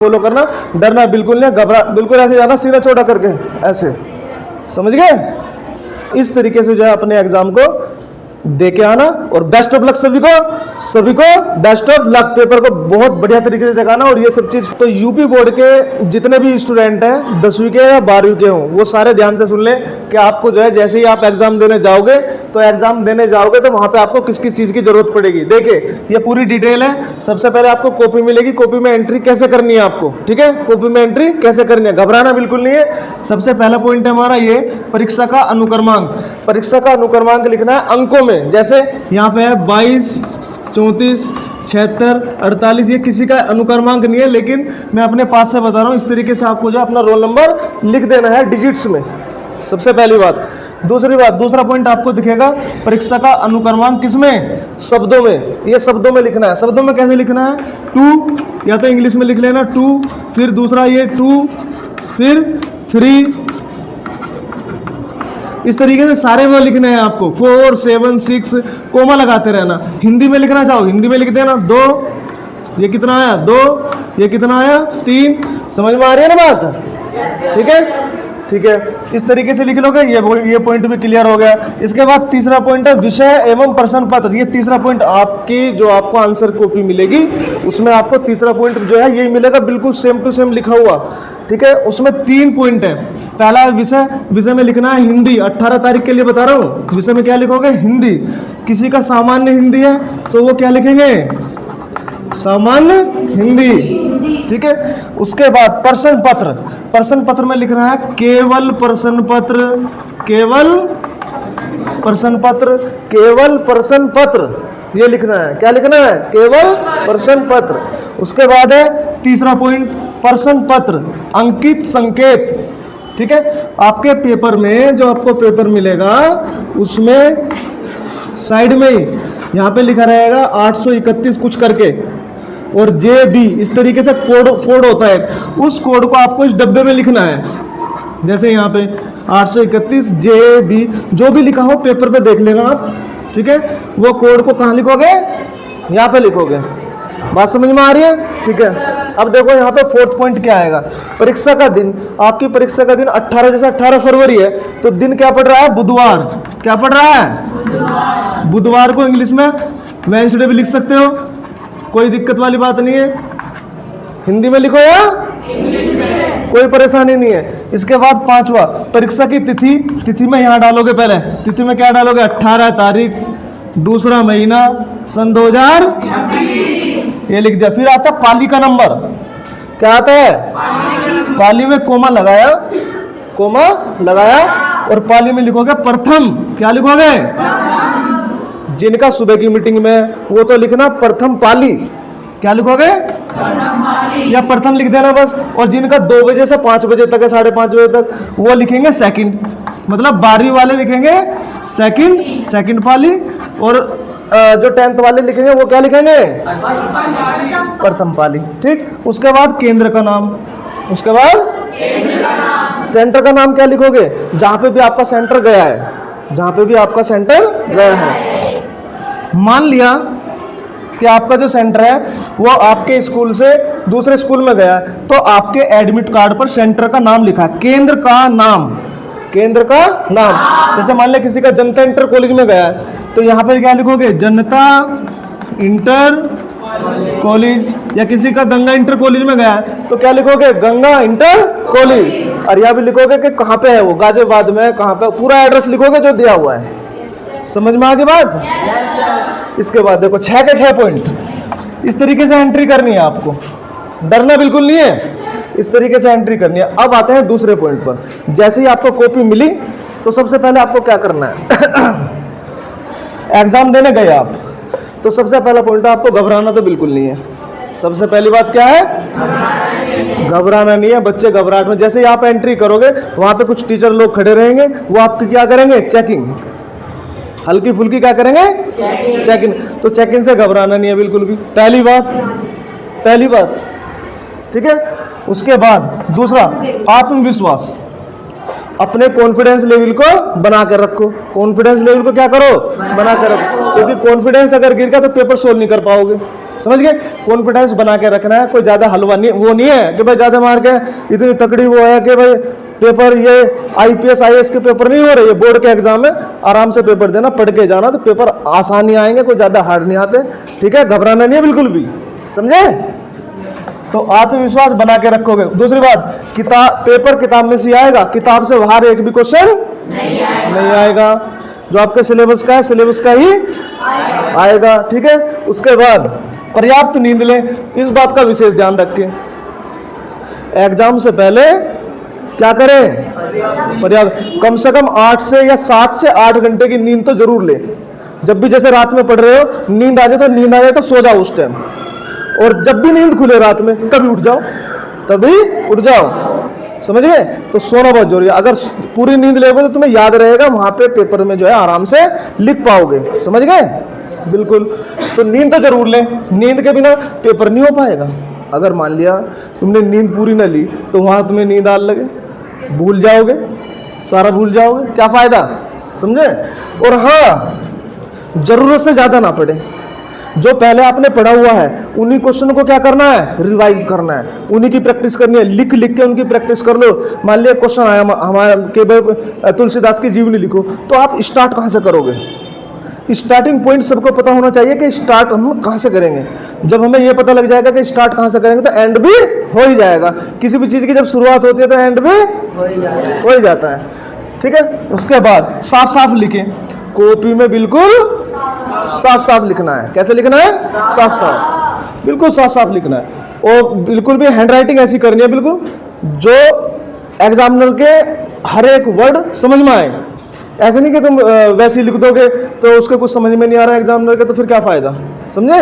Follow करना, डरना बिल्कुल नहीं, घबरा बिल्कुल ऐसे जाना सीधा चौड़ा करके ऐसे, समझ गए। इस तरीके से जो है अपने एग्जाम को दे के आना और बेस्ट ऑफ लक सभी को बेस्ट ऑफ लक। पेपर को बहुत बढ़िया तरीके से दिखाना और ये सब चीज। तो यूपी बोर्ड के जितने भी स्टूडेंट हैं 10वीं के या 12वीं के हों, वो सारे ध्यान से सुन लें कि आपको जो है जैसे ही आप एग्जाम देने जाओगे तो वहां पे आपको किस किस चीज की जरूरत पड़ेगी। देखिए ये पूरी डिटेल है। सबसे पहले आपको कॉपी मिलेगी, कॉपी में एंट्री कैसे करनी है आपको, ठीक है, कॉपी में एंट्री कैसे करनी है, घबराना बिल्कुल नहीं है। सबसे पहला पॉइंट है हमारा ये परीक्षा का अनुक्रमांक। परीक्षा का अनुक्रमांक लिखना है अंकों में। जैसे यहाँ पे है 22, 34, 76, 48, ये किसी का अनुक्रमांक नहीं है, लेकिन मैं अपने पास से बता रहा हूँ। इस तरीके से आपको जो अपना रोल नंबर लिख देना है डिजिट्स में, सबसे पहली बात। दूसरी बात, दूसरा पॉइंट आपको दिखेगा परीक्षा का अनुक्रमांक किसमें, शब्दों में। ये शब्दों में लिखना है। शब्दों में कैसे लिखना है, 2 या तो इंग्लिश में लिख लेना 2, फिर दूसरा ये 2, फिर 3, इस तरीके से सारे वो लिखने हैं आपको। 4, 7, 6 कोमा लगाते रहना। हिंदी में लिखना चाहो हिंदी में लिख देना 2, ये कितना आया 2, ये कितना आया 3। समझ में आ रही है ना बात, ठीक है, ठीक है। इस तरीके से लिख लोगे, ये पॉइंट भी क्लियर हो गया। इसके बाद तीसरा पॉइंट है विषय एवं प्रश्न पत्र। ये तीसरा पॉइंट आपकी जो आपको आंसर कॉपी मिलेगी उसमें आपको तीसरा पॉइंट जो है यही मिलेगा, बिल्कुल सेम टू सेम लिखा हुआ, ठीक है। उसमें 3 पॉइंट है। पहला विषय में लिखना है हिंदी। 18 तारीख के लिए बता रहा हूँ, विषय में क्या लिखोगे, हिंदी। किसी का सामान्य हिंदी है तो वो क्या लिखेंगे, सामान्य हिंदी, ठीक है। उसके बाद प्रश्न पत्र। प्रश्न पत्र में लिखना है केवल प्रश्न पत्र, केवल प्रश्न पत्र, केवल प्रश्न पत्र, ये लिखना है। क्या लिखना है, केवल प्रश्न पत्र। उसके बाद है तीसरा पॉइंट प्रश्न पत्र अंकित संकेत, ठीक है। आपके पेपर में जो आपको पेपर मिलेगा उसमें साइड में ही यहाँ पे लिखा रहेगा 831 कुछ करके और JB, इस तरीके से कोड होता है। उस कोड को आपको इस डब्बे में लिखना है। जैसे यहाँ पे 831 JB, जो भी लिखा हो पेपर पे देख लेना आप, ठीक है। वो कोड को कहाँ लिखोगे, यहाँ पे लिखोगे। बात समझ में आ रही है, ठीक है। अब देखो यहाँ पे 4th पॉइंट क्या आएगा, परीक्षा का दिन। आपकी परीक्षा का दिन 18, जैसे 18 फरवरी है तो दिन क्या पड़ रहा है, बुधवार। क्या पड़ रहा है, बुधवार को इंग्लिश में वेडनेसडे भी लिख सकते हो, कोई दिक्कत वाली बात नहीं है। हिंदी में लिखो या इंग्लिश में, कोई परेशानी नहीं है। इसके बाद 5वां परीक्षा की तिथि। तिथि में यहाँ डालोगे, पहले तिथि में क्या डालोगे, 18 तारीख, दूसरा महीना, सन 2026, ये लिख दिया। फिर आता पाली का नंबर। क्या आता है, पाली में कोमा लगाया, कोमा लगाया और पाली में लिखोगे प्रथम। क्या लिखोगे, जिनका सुबह की मीटिंग में वो तो लिखना प्रथम पाली। क्या लिखोगे, या प्रथम लिख देना बस। और जिनका 2 बजे से 5 बजे तक है, 5:30 बजे तक, वो लिखेंगे सेकंड, मतलब 12वीं वाले लिखेंगे सेकंड पाली। और जो 10th वाले लिखेंगे वो क्या लिखेंगे, प्रथम पाली, ठीक। उसके बाद केंद्र का नाम। उसके बाद सेंटर का नाम क्या लिखोगे, जहां पे भी आपका सेंटर गया है, जहां पे भी आपका सेंटर गया है। मान लिया कि आपका जो सेंटर है वो आपके स्कूल से दूसरे स्कूल में गया है, तो आपके एडमिट कार्ड पर सेंटर का नाम लिखा है, केंद्र का नाम, केंद्र का नाम। जैसे मान लिया किसी का जनता इंटर कॉलेज में गया है तो यहाँ पर क्या लिखोगे, जनता इंटर कॉलेज। या किसी का गंगा इंटर कॉलेज में गया है तो क्या लिखोगे, गंगा इंटर कॉलेज। और यहाँ भी लिखोगे कि कहाँ पे है वो, गाजियाबाद में है, कहाँ पे, पूरा एड्रेस लिखोगे जो दिया हुआ है। समझ में आ गई बात। इसके बाद देखो 6 के 6 पॉइंट इस तरीके से एंट्री करनी है आपको, डरना बिल्कुल नहीं है, इस तरीके से एंट्री करनी है। अब आते हैं दूसरे पॉइंट पर। जैसे ही आपको कॉपी मिली तो सबसे पहले आपको क्या करना है एग्जाम देने गए आप तो सबसे पहला पॉइंट है आपको घबराना तो बिल्कुल नहीं है। सबसे पहली बात क्या है, घबराना नहीं है। बच्चे घबराहट में, जैसे ही आप एंट्री करोगे वहां पे कुछ टीचर लोग खड़े रहेंगे, वो आपकी क्या करेंगे, चेकिंग, हल्की फुल्की क्या करेंगे, चेकिंग। तो चेकिंग से घबराना नहीं है बिल्कुल भी, पहली बात, ठीक है। उसके बाद दूसरा आत्मविश्वास, अपने कॉन्फिडेंस लेवल को बना कर रखो। कॉन्फिडेंस लेवल को क्या करो, बना कर रखो, क्योंकि कॉन्फिडेंस अगर गिर गया तो पेपर सोल्व नहीं कर पाओगे। समझ गए? कॉन्फिडेंस बना के रखना है, कोई ज्यादा हलवा नहीं, वो नहीं है कि भाई ज्यादा मार के इतनी तकड़ी वो है कि भाई पेपर ये आईपीएस आईएएस के पेपर नहीं हो रहे, ये बोर्ड के एग्जाम है, आराम से पेपर देना, पढ़ के जाना, तो पेपर आसानी आएंगे, कोई ज्यादा हार्ड नहीं आते, ठीक है? घबराना नहीं है बिल्कुल भी, समझे? तो आत्मविश्वास बना के रखोगे। दूसरी बात, किताब पेपर किताब में से आएगा, किताब से बाहर एक भी क्वेश्चन नहीं आएगा। जो आपके सिलेबस का है, सिलेबस का ही आएगा, ठीक है? उसके बाद पर्याप्त नींद लें, इस बात का विशेष ध्यान रखें। एग्जाम से पहले क्या करें? पर्याप्त, कम से कम 8 से या 7 से 8 घंटे की नींद तो जरूर लें। जब भी जैसे रात में पढ़ रहे हो, नींद आ जाए तो सो जाओ उस टाइम, और जब भी नींद खुले रात में तभी उठ जाओ, समझ गए? तो सोना बहुत जरूरी है। अगर पूरी नींद लेगे तो तुम्हें याद रहेगा, वहां पे पेपर में जो है आराम से लिख पाओगे, समझ गए? बिल्कुल। तो नींद तो जरूर लें, नींद के बिना पेपर नहीं हो पाएगा। अगर मान लिया तुमने नींद पूरी ना ली तो वहां तुम्हें नींद आने लगे, भूल जाओगे, सारा भूल जाओगे, क्या फायदा, समझे? और हाँ, जरूरत से ज्यादा ना पढ़े। जो पहले आपने पढ़ा हुआ है उन्हीं क्वेश्चन को क्या करना है? रिवाइज करना है, उन्हीं की प्रैक्टिस करनी है, लिख लिख के उनकी प्रैक्टिस कर लो। मान लिया क्वेश्चन आया हमारे के तुलसीदास की जीवनी लिखो, तो आप स्टार्ट कहां से करोगे? स्टार्टिंग पॉइंट सबको पता होना चाहिए कि स्टार्ट हम कहां से करेंगे। जब हमें यह पता लग जाएगा कि स्टार्ट कहां से करेंगे तो एंड भी हो ही जाएगा। किसी भी चीज की जब शुरुआत होती है तो एंड भी हो ही जाता है, ठीक है? उसके बाद साफ साफ लिखें, कॉपी में बिल्कुल साफ साफ लिखना है। कैसे लिखना है? साफ साफ, बिल्कुल साफ साफ लिखना है। और बिल्कुल भी हैंड राइटिंग ऐसी करनी है बिल्कुल जो एग्जामिनर के हर एक वर्ड समझ में आए। ऐसे नहीं कि तुम वैसे ही लिख दोगे तो उसके कुछ समझ में नहीं आ रहा है एग्जामिनर के, तो फिर क्या फायदा, समझे?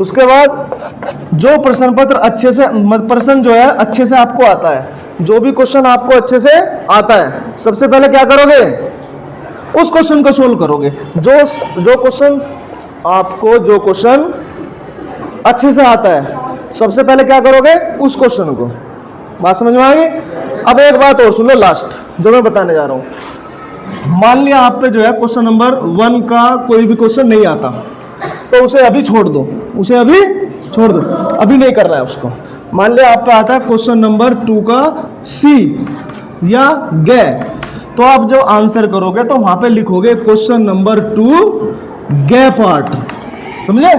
उसके बाद जो प्रश्न पत्र अच्छे से, प्रश्न जो है अच्छे से आपको आता है, जो भी क्वेश्चन आपको अच्छे से आता है, सबसे पहले क्या करोगे? उस क्वेश्चन को सोल्व करोगे। जो क्वेश्चन आपको, जो क्वेश्चन अच्छे से आता है, सबसे पहले क्या करोगे? उस क्वेश्चन को। बात समझ में आ गई? अब एक बात और सुन लो, लास्ट जो मैं बताने जा रहा हूं। मान लिया आप पे जो है क्वेश्चन नंबर 1 का कोई भी क्वेश्चन नहीं आता, तो उसे अभी छोड़ दो, अभी नहीं करना है उसको। मान लिया आप पे आता है क्वेश्चन नंबर 2 का सी या गे, तो आप जो आंसर करोगे तो वहां पे लिखोगे क्वेश्चन नंबर 2 गे पार्ट, समझे?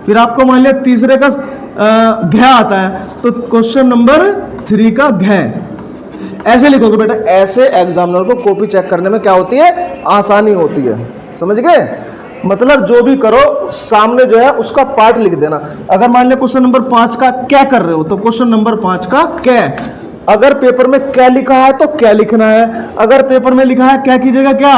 फिर आपको मान लिया तीसरे का घ आता है तो क्वेश्चन नंबर 3 का घ, ऐसे लिखोगे बेटा। ऐसे एग्जामिनर को कॉपी चेक करने में क्या होती है? आसानी होती है, समझ गए? मतलब जो भी करो सामने जो है उसका पार्ट लिख देना। अगर मान लिया क्वेश्चन नंबर 5 का क्या कर रहे हो तो क्वेश्चन नंबर 5 का क्या, अगर पेपर में क्या लिखा है तो क्या लिखना है, अगर पेपर में लिखा है क्या कीजिएगा, क्या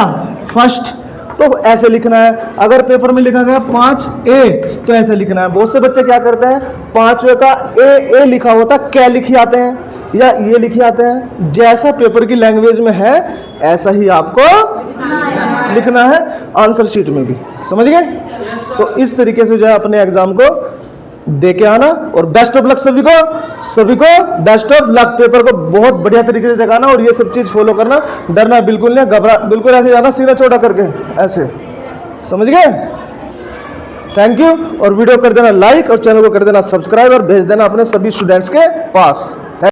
फर्स्ट, तो ऐसे लिखना है। अगर पेपर में लिखा गया 5A तो ऐसे लिखना है। बहुत से बच्चे क्या करते हैं, 5वें का ए लिखा होता क्या लिखे आते हैं या ये लिखे आते हैं। जैसा पेपर की लैंग्वेज में है ऐसा ही आपको लिखना है आंसर शीट में भी, समझ गए? तो इस तरीके से जो है अपने एग्जाम को दे के आना, और बेस्ट ऑफ लक सभी को बेस्ट ऑफ लक। पेपर को बहुत बढ़िया तरीके से दिखाना और ये सब चीज फॉलो करना, डरना बिल्कुल नहीं, घबरा बिल्कुल ऐसे जाना सीधा चौड़ा करके ऐसे, समझ गए? Thank you. और वीडियो कर देना लाइक और चैनल को कर देना सब्सक्राइब और भेज देना अपने सभी स्टूडेंट्स के पास।